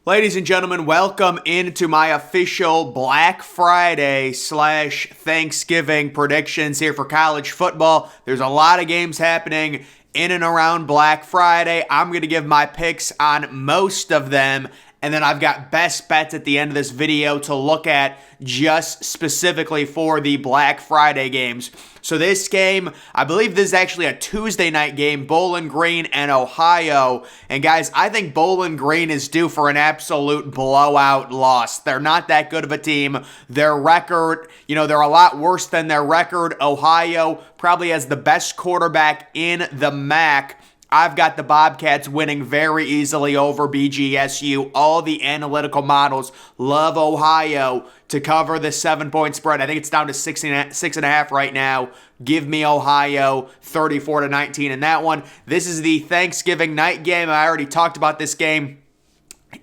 Ladies and gentlemen, welcome into my official Black Friday / Thanksgiving predictions here for college football. There's a lot of games happening in and around Black Friday. I'm going to give my picks on most of them, and then I've got best bets at the end of this video to look at just specifically for the Black Friday games. So this game, I believe this is actually a Tuesday night game, Bowling Green and Ohio. And guys, I think Bowling Green is due for an absolute blowout loss. They're not that good of a team. Their record, they're a lot worse than their record. Ohio probably has the best quarterback in the MAC. I've got the Bobcats winning very easily over BGSU. All the analytical models love Ohio to cover the 7-point spread. I think it's down to 6.5 right now. Give me Ohio 34-19 in that one. This is the Thanksgiving night game. I already talked about this game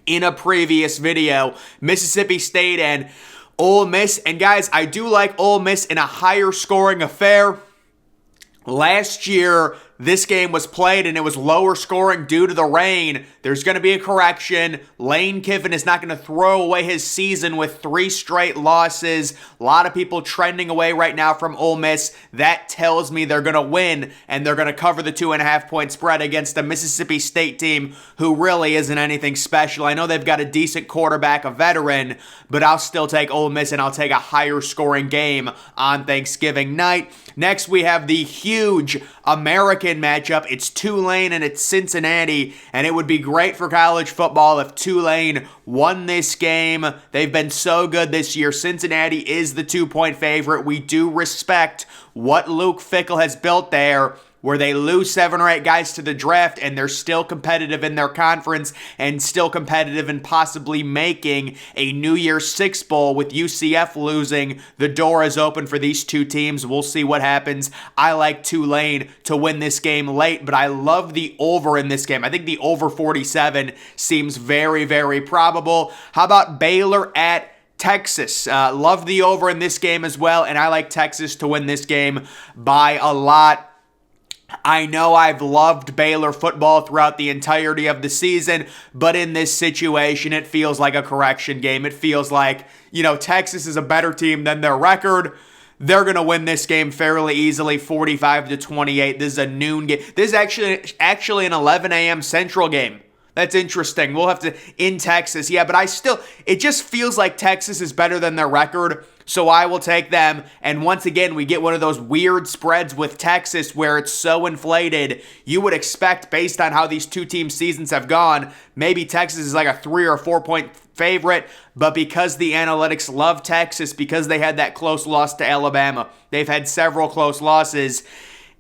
in a previous video. Mississippi State and Ole Miss. And guys, I do like Ole Miss in a higher scoring affair. Last year, this game was played and it was lower scoring due to the rain. There's going to be a correction. Lane Kiffin is not going to throw away his season with 3 straight losses. A lot of people trending away right now from Ole Miss. That tells me they're going to win and they're going to cover the 2.5-point spread against a Mississippi State team who really isn't anything special. I know they've got a decent quarterback, a veteran, but I'll still take Ole Miss and I'll take a higher scoring game on Thanksgiving night. Next, we have the huge American matchup. It's Tulane and it's Cincinnati, and it would be great for college football if Tulane won this game. They've been so good this year. Cincinnati is the 2-point favorite. We do respect what Luke Fickell has built there, where they lose 7 or 8 guys to the draft and they're still competitive in their conference and still competitive in possibly making a New Year's Six Bowl. With UCF losing, the door is open for these two teams. We'll see what happens. I like Tulane to win this game late, but I love the over in this game. I think the over 47 seems very, very probable. How about Baylor at Texas? Love the over in this game as well, and I like Texas to win this game by a lot. I know I've loved Baylor football throughout the entirety of the season, but in this situation, it feels like a correction game. It feels like, Texas is a better team than their record. They're going to win this game fairly easily, 45-28. This is a noon game. This is actually an 11 a.m. Central game. That's interesting. We'll have to, in Texas. Yeah, but it just feels like Texas is better than their record, so I will take them. And once again, we get one of those weird spreads with Texas where it's so inflated. You would expect, based on how these two team seasons have gone, maybe Texas is like a 3 or 4 point favorite, but because the analytics love Texas, because they had that close loss to Alabama, they've had several close losses.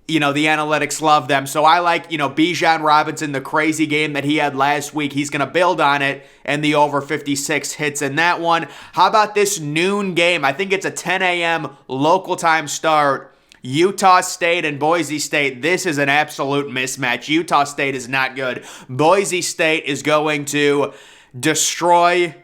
The analytics love them. So I like, Bijan Robinson, the crazy game that he had last week. He's going to build on it, and the over 56 hits in that one. How about this noon game? I think it's a 10 a.m. local time start. Utah State and Boise State. This is an absolute mismatch. Utah State is not good. Boise State is going to destroy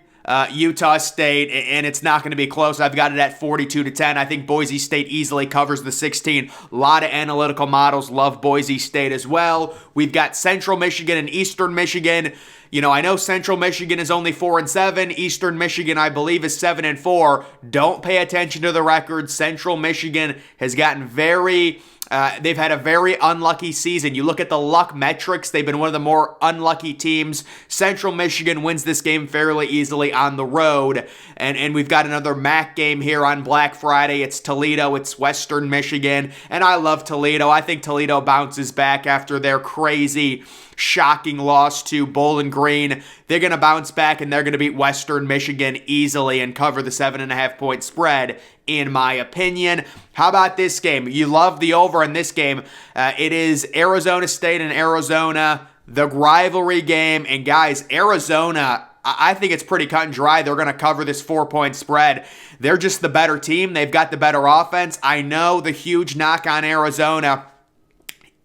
Utah State, and it's not going to be close. I've got it at 42-10. I think Boise State easily covers the 16. A lot of analytical models love Boise State as well. We've got Central Michigan and Eastern Michigan. I know Central Michigan is only 4-7. Eastern Michigan, I believe, is 7-4. Don't pay attention to the record. Central Michigan has gotten they've had a very unlucky season. You look at the luck metrics, they've been one of the more unlucky teams. Central Michigan wins this game fairly easily on the road. And we've got another MAC game here on Black Friday. It's Toledo, it's Western Michigan, and I love Toledo. I think Toledo bounces back after their crazy, shocking loss to Bowling Green. They're going to bounce back and they're going to beat Western Michigan easily and cover the 7.5-point spread, in my opinion. How about this game? You love the over in this game. It is Arizona State and Arizona, the rivalry game. And guys, Arizona, I think it's pretty cut and dry. They're going to cover this 4-point spread. They're just the better team. They've got the better offense. I know the huge knock on Arizona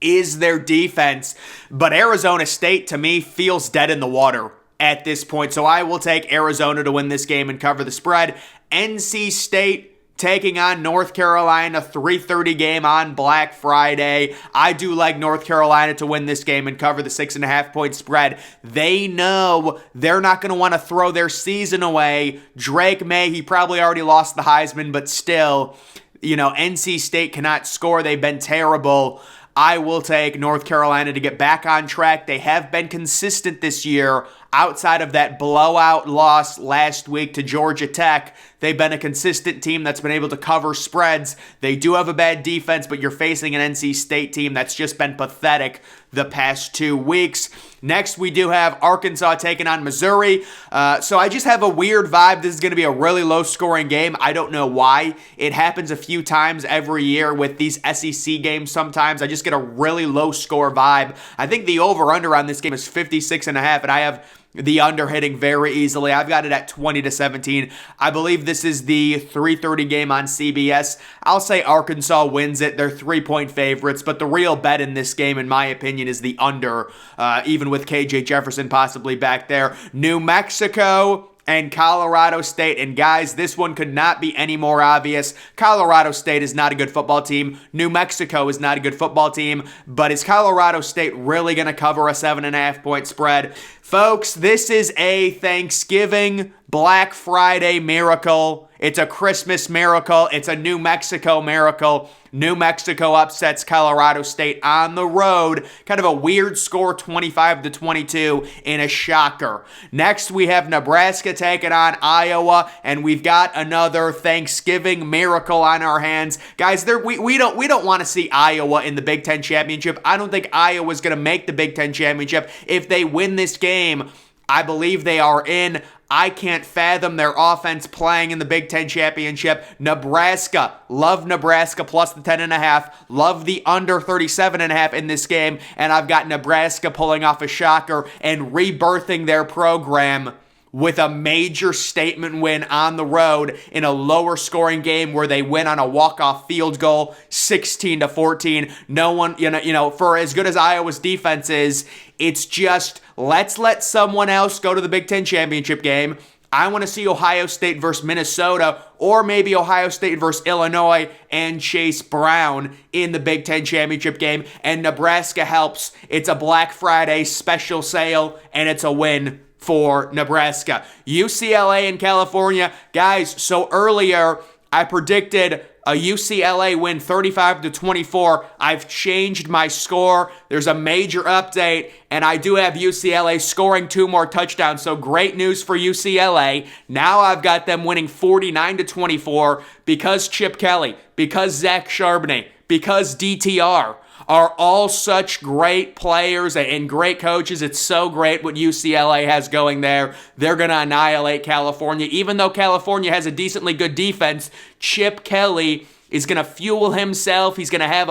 is their defense, but Arizona State, to me, feels dead in the water at this point. So I will take Arizona to win this game and cover the spread. NC State, taking on North Carolina, 3:30 game on Black Friday. I do like North Carolina to win this game and cover the 6.5-point spread. They know they're not going to want to throw their season away. Drake May, he probably already lost the Heisman, but still, NC State cannot score. They've been terrible. I will take North Carolina to get back on track. They have been consistent this year. Outside of that blowout loss last week to Georgia Tech, they've been a consistent team that's been able to cover spreads. They do have a bad defense, but you're facing an NC State team that's just been pathetic the past 2 weeks. Next, we do have Arkansas taking on Missouri. So I just have a weird vibe. This is going to be a really low-scoring game. I don't know why. It happens a few times every year with these SEC games sometimes. I just get a really low-score vibe. I think the over-under on this game is 56.5, and I have the under hitting very easily. I've got it at 20-17. I believe this is the 3:30 game on CBS. I'll say Arkansas wins it. They're 3-point favorites, but the real bet in this game, in my opinion, is the under, even with KJ Jefferson possibly back there. New Mexico and Colorado State. And guys, this one could not be any more obvious. Colorado State is not a good football team. New Mexico is not a good football team. But is Colorado State really going to cover a 7.5-point spread? Folks, this is a Thanksgiving Black Friday miracle. It's a Christmas miracle. It's a New Mexico miracle. New Mexico upsets Colorado State on the road. Kind of a weird score, 25-22 in a shocker. Next, we have Nebraska taking on Iowa, and we've got another Thanksgiving miracle on our hands. Guys, we don't want to see Iowa in the Big Ten Championship. I don't think Iowa's going to make the Big Ten Championship. If they win this game, I believe they are in. I can't fathom their offense playing in the Big Ten Championship. Nebraska, love Nebraska plus the 10.5. Love the under 37.5 in this game. And I've got Nebraska pulling off a shocker and rebirthing their program with a major statement win on the road in a lower scoring game where they win on a walk-off field goal, 16-14. No one, for as good as Iowa's defense is, it's just, let's let someone else go to the Big Ten Championship game. I want to see Ohio State versus Minnesota, or maybe Ohio State versus Illinois and Chase Brown in the Big Ten Championship game. And Nebraska helps. It's a Black Friday special sale, and it's a win for Nebraska. UCLA in California. Guys, so earlier I predicted a UCLA win 35-24. I've changed my score. There's a major update, and I do have UCLA scoring 2 more touchdowns. So great news for UCLA. Now I've got them winning 49-24 because Chip Kelly, because Zach Charbonnet, because DTR are all such great players and great coaches. It's so great what UCLA has going there. They're going to annihilate California. Even though California has a decently good defense, Chip Kelly is going to fuel himself. He's going to have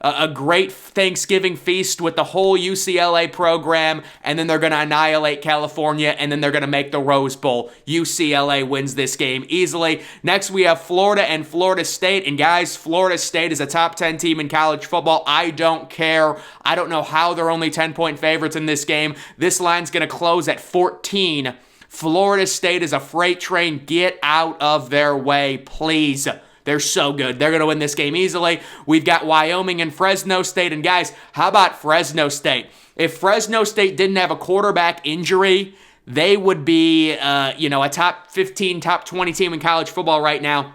a great Thanksgiving feast with the whole UCLA program, and then they're going to annihilate California, and then they're going to make the Rose Bowl. UCLA wins this game easily. Next, we have Florida and Florida State, and guys, Florida State is a top 10 team in college football. I don't care. I don't know how they're only 10-point favorites in this game. This line's going to close at 14. Florida State is a freight train. Get out of their way, please. They're so good. They're going to win this game easily. We've got Wyoming and Fresno State. And guys, how about Fresno State? If Fresno State didn't have a quarterback injury, they would be, a top 15, top 20 team in college football right now.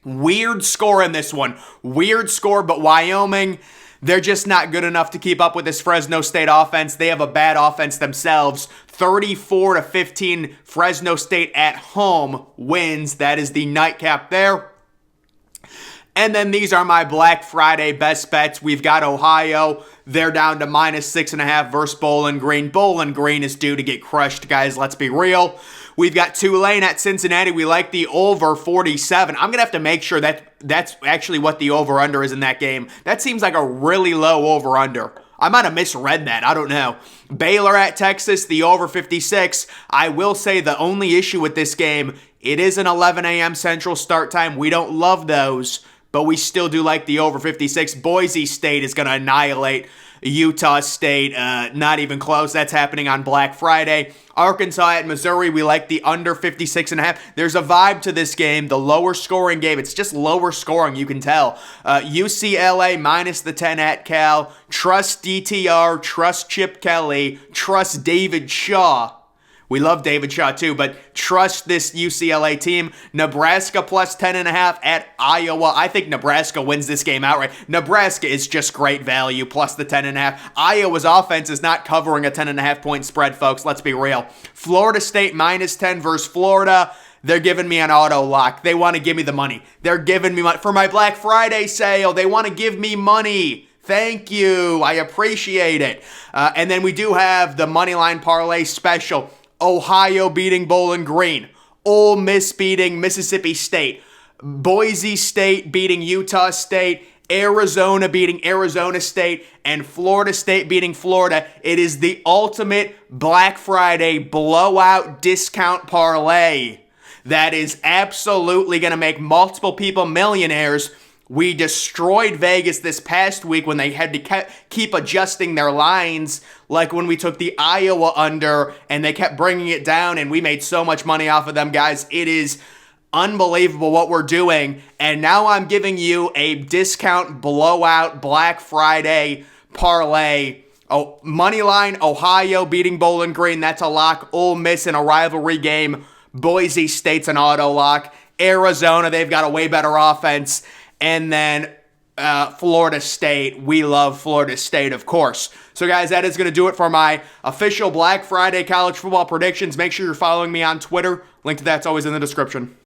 Weird score in this one. Weird score, but Wyoming, they're just not good enough to keep up with this Fresno State offense. They have a bad offense themselves. 34-15, Fresno State at home wins. That is the nightcap there. And then these are my Black Friday best bets. We've got Ohio. They're down to -6.5 versus Bowling Green. Bowling Green is due to get crushed, guys. Let's be real. We've got Tulane at Cincinnati. We like the over 47. I'm going to have to make sure that that's actually what the over-under is in that game. That seems like a really low over-under. I might have misread that. I don't know. Baylor at Texas, the over 56. I will say the only issue with this game, it is an 11 a.m. Central start time. We don't love those, but we still do like the over 56. Boise State is going to annihilate Utah State, not even close. That's happening on Black Friday. Arkansas at Missouri, we like the under 56.5. There's a vibe to this game, the lower scoring game. It's just lower scoring, you can tell. UCLA minus the 10 at Cal. Trust DTR, trust Chip Kelly, trust David Shaw. We love David Shaw too, but trust this UCLA team. Nebraska plus 10.5 at Iowa. I think Nebraska wins this game outright. Nebraska is just great value, plus the 10.5. Iowa's offense is not covering a 10.5 point spread, folks. Let's be real. Florida State minus 10 versus Florida. They're giving me an auto lock. They want to give me the money. They're giving me money for my Black Friday sale. They want to give me money. Thank you. I appreciate it. And then we do have the Moneyline Parlay special. Ohio beating Bowling Green. Ole Miss beating Mississippi State. Boise State beating Utah State. Arizona beating Arizona State. And Florida State beating Florida. It is the ultimate Black Friday blowout discount parlay that is absolutely going to make multiple people millionaires. We destroyed Vegas this past week when they had to keep adjusting their lines, like when we took the Iowa under and they kept bringing it down, and we made so much money off of them, guys. It is unbelievable what we're doing, and now I'm giving you a discount blowout Black Friday parlay. Oh, Moneyline, Ohio beating Bowling Green, that's a lock. Ole Miss in a rivalry game. Boise State's an auto lock. Arizona, they've got a way better offense. And then Florida State. We love Florida State, of course. So, guys, that is going to do it for my official Black Friday college football predictions. Make sure you're following me on Twitter. Link to that's always in the description.